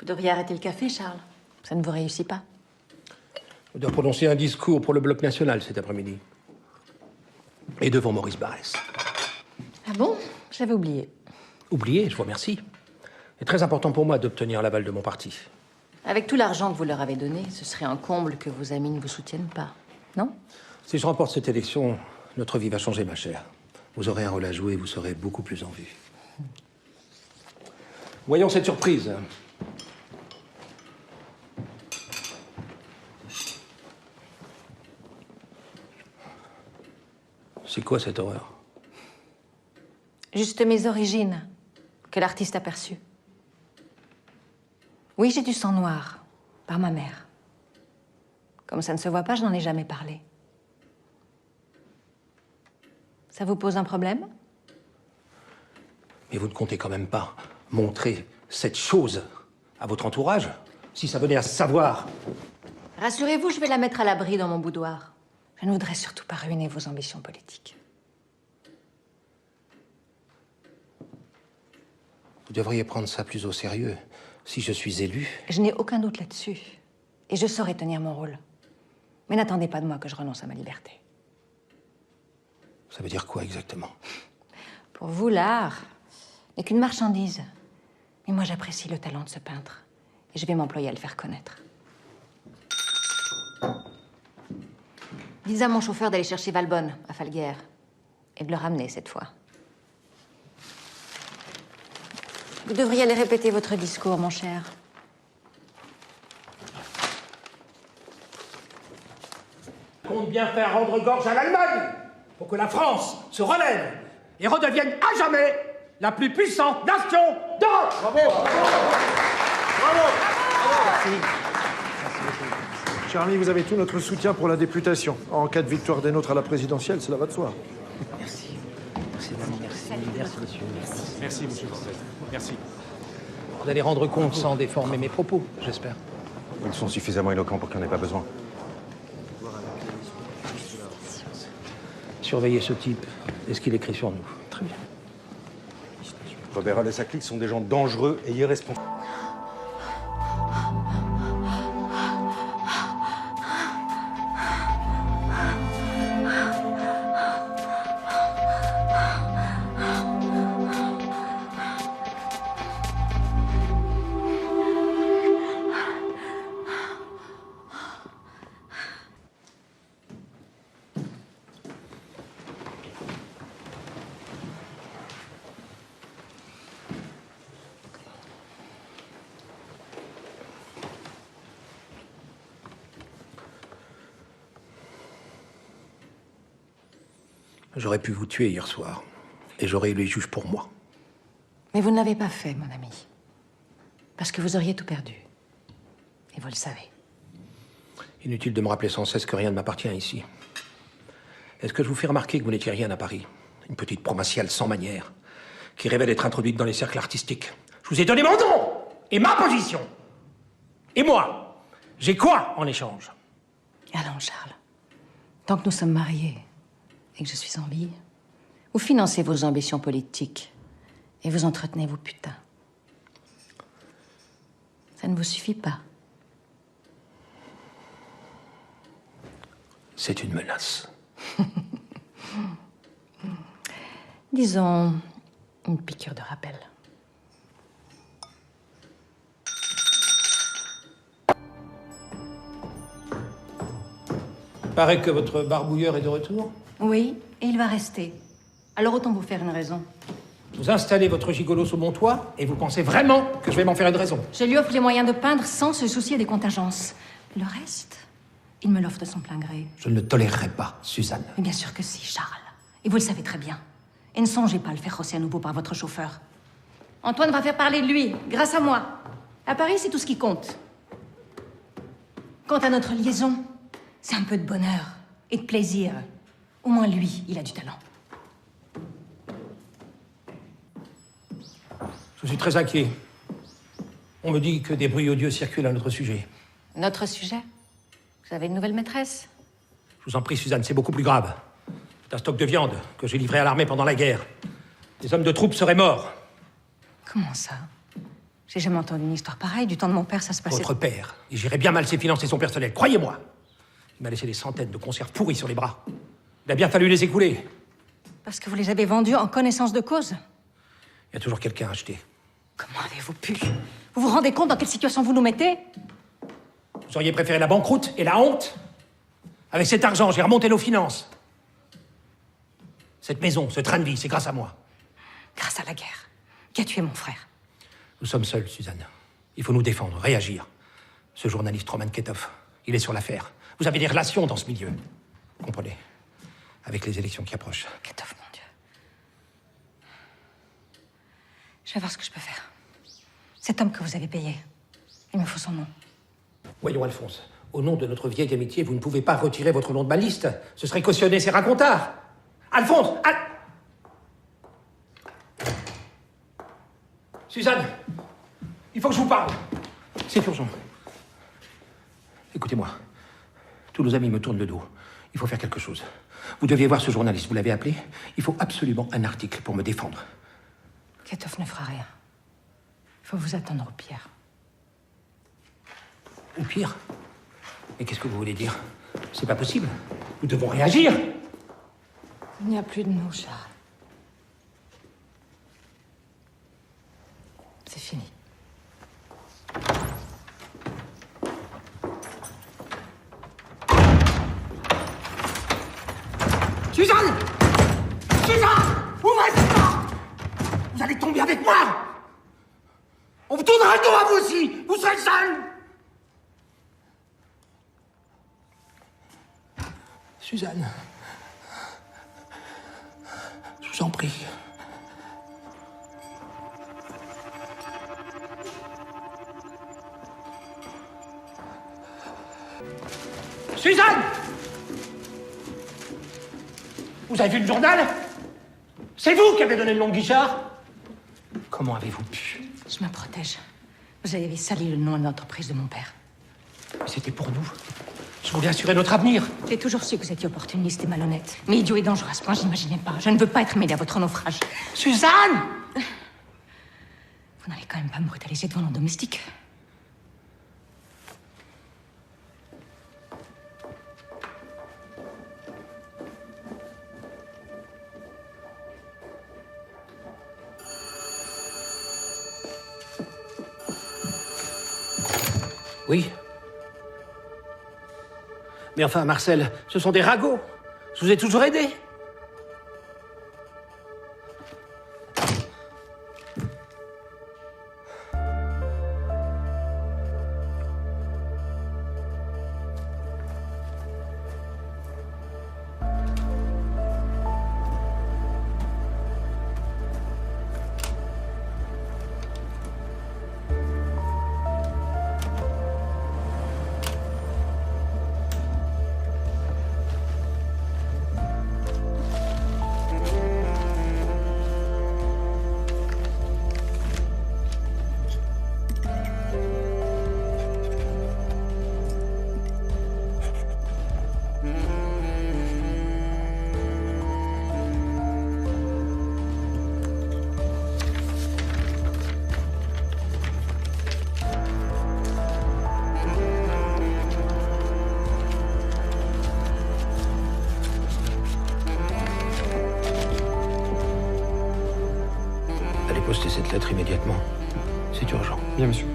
Vous devriez arrêter le café, Charles. Ça ne vous réussit pas. Je dois prononcer un discours pour le Bloc National cet après-midi. Et devant Maurice Barrès. Ah bon? J'avais oublié. Oubliez, je vous remercie. C'est très important pour moi d'obtenir l'aval de mon parti. Avec tout l'argent que vous leur avez donné, ce serait un comble que vos amis ne vous soutiennent pas, non? Si je remporte cette élection, notre vie va changer, ma chère. Vous aurez un rôle à jouer et vous serez beaucoup plus en vue. Voyons cette surprise. C'est quoi cette horreur? Juste mes origines, que l'artiste a perçues. Oui, j'ai du sang noir, par ma mère. Comme ça ne se voit pas, je n'en ai jamais parlé. Ça vous pose un problème? Mais vous ne comptez quand même pas montrer cette chose à votre entourage, si ça venait à se savoir. Rassurez-vous, je vais la mettre à l'abri dans mon boudoir. Je ne voudrais surtout pas ruiner vos ambitions politiques. Vous devriez prendre ça plus au sérieux. Si je suis élu... Je n'ai aucun doute là-dessus. Et je saurai tenir mon rôle. Mais n'attendez pas de moi que je renonce à ma liberté. Ça veut dire quoi exactement? Pour vous, l'art n'est qu'une marchandise. Mais moi, j'apprécie le talent de ce peintre. Et je vais m'employer à le faire connaître. Dites à mon chauffeur d'aller chercher Valbonne, à Falguière. Et de le ramener, cette fois. Vous devriez aller répéter votre discours, mon cher. Compte bien faire rendre gorge à l'Allemagne pour que la France se relève et redevienne à jamais la plus puissante nation d'Europe. Bravo! Bravo! Cher ami, vous avez tout notre soutien pour la députation. En cas de victoire des nôtres à la présidentielle, cela va de soi. Merci. Merci, madame. Merci, monsieur. Merci, monsieur. Merci. Vous allez rendre compte sans déformer mes propos, j'espère. Ils sont suffisamment éloquents pour qu'il n'y en ait pas besoin. Surveillez ce type. Est-ce qu'il écrit sur nous? Très bien. Robert et sa clique sont des gens dangereux et irresponsables. J'aurais pu vous tuer hier soir. Et j'aurais eu les juges pour moi. Mais vous ne l'avez pas fait, mon ami. Parce que vous auriez tout perdu. Et vous le savez. Inutile de me rappeler sans cesse que rien ne m'appartient ici. Est-ce que je vous fais remarquer que vous n'étiez rien à Paris? Une petite provinciale sans manières, qui rêvait d'être introduite dans les cercles artistiques. Je vous ai donné mon nom et ma position. Et moi, j'ai quoi en échange? Allons, Charles. Tant que nous sommes mariés et que je suis en vie, vous financez vos ambitions politiques et vous entretenez vos putains. Ça ne vous suffit pas. C'est une menace. Disons, une piqûre de rappel. Paraît que votre barbouilleur est de retour. Oui, et il va rester. Alors autant vous faire une raison. Vous installez votre gigolo sous mon toit et vous pensez vraiment que je vais m'en faire une raison? Je lui offre les moyens de peindre sans se soucier des contingences. Le reste, il me l'offre de son plein gré. Je ne le tolérerai pas, Suzanne. Mais bien sûr que si, Charles. Et vous le savez très bien. Et ne songez pas à le faire rosser à nouveau par votre chauffeur. Antoine va faire parler de lui, grâce à moi. À Paris, c'est tout ce qui compte. Quant à notre liaison, c'est un peu de bonheur et de plaisir. Au moins, lui, il a du talent. Je suis très inquiet. On me dit que des bruits odieux circulent à notre sujet. Notre sujet? Vous avez une nouvelle maîtresse? Je vous en prie, Suzanne, c'est beaucoup plus grave. C'est un stock de viande que j'ai livré à l'armée pendant la guerre. Les hommes de troupes seraient morts. Comment ça? J'ai jamais entendu une histoire pareille. Du temps de mon père, ça se passait... Votre père, il gérait bien mal ses finances et son personnel, croyez-moi. Il m'a laissé des centaines de conserves pourries sur les bras. Il a bien fallu les écouler. Parce que vous les avez vendus en connaissance de cause. Il y a toujours quelqu'un à acheter. Comment avez-vous pu? Vous vous rendez compte dans quelle situation vous nous mettez? Vous auriez préféré la banqueroute et la honte? Avec cet argent, j'ai remonté nos finances. Cette maison, ce train de vie, c'est grâce à moi. Grâce à la guerre, qui a tué mon frère. Nous sommes seuls, Suzanne. Il faut nous défendre, réagir. Ce journaliste Roman Ketov, il est sur l'affaire. Vous avez des relations dans ce milieu. Comprenez? Avec les élections qui approchent. Ketov, mon Dieu. Je vais voir ce que je peux faire. Cet homme que vous avez payé, il me faut son nom. Voyons, Alphonse. Au nom de notre vieille amitié, vous ne pouvez pas retirer votre nom de ma liste. Ce serait cautionner ces racontards. Alphonse! Suzanne! Il faut que je vous parle. C'est urgent. Écoutez-moi. Tous nos amis me tournent le dos. Il faut faire quelque chose. Vous deviez voir ce journaliste. Vous l'avez appelé? Il faut absolument un article pour me défendre. Ketov ne fera rien. Il faut vous attendre au pire. Au pire? Mais qu'est-ce que vous voulez dire? C'est pas possible. Nous devons réagir. Il n'y a plus de nous, Charles. C'est fini. Suzanne! Suzanne! Ouvrez cette porte! Vous allez tomber avec moi! On vous tournera le dos à vous aussi! Vous serez seul! Suzanne. Je vous en prie. Suzanne! Vous avez vu le journal? C'est vous qui avez donné le nom de Guichard? Comment avez-vous pu? Je me protège. Vous avez sali le nom de l'entreprise de mon père. Mais c'était pour nous. Je voulais assurer notre avenir. J'ai toujours su que vous étiez opportuniste et malhonnête. Mais idiot et dangereux à ce point, je n'imaginais pas. Je ne veux pas être mêlée à votre naufrage. Suzanne! Vous n'allez quand même pas me brutaliser devant nos domestiques. Oui. Mais enfin, Marcel, ce sont des ragots. Je vous ai toujours aidé. Allez poster cette lettre immédiatement. C'est urgent. Bien, monsieur.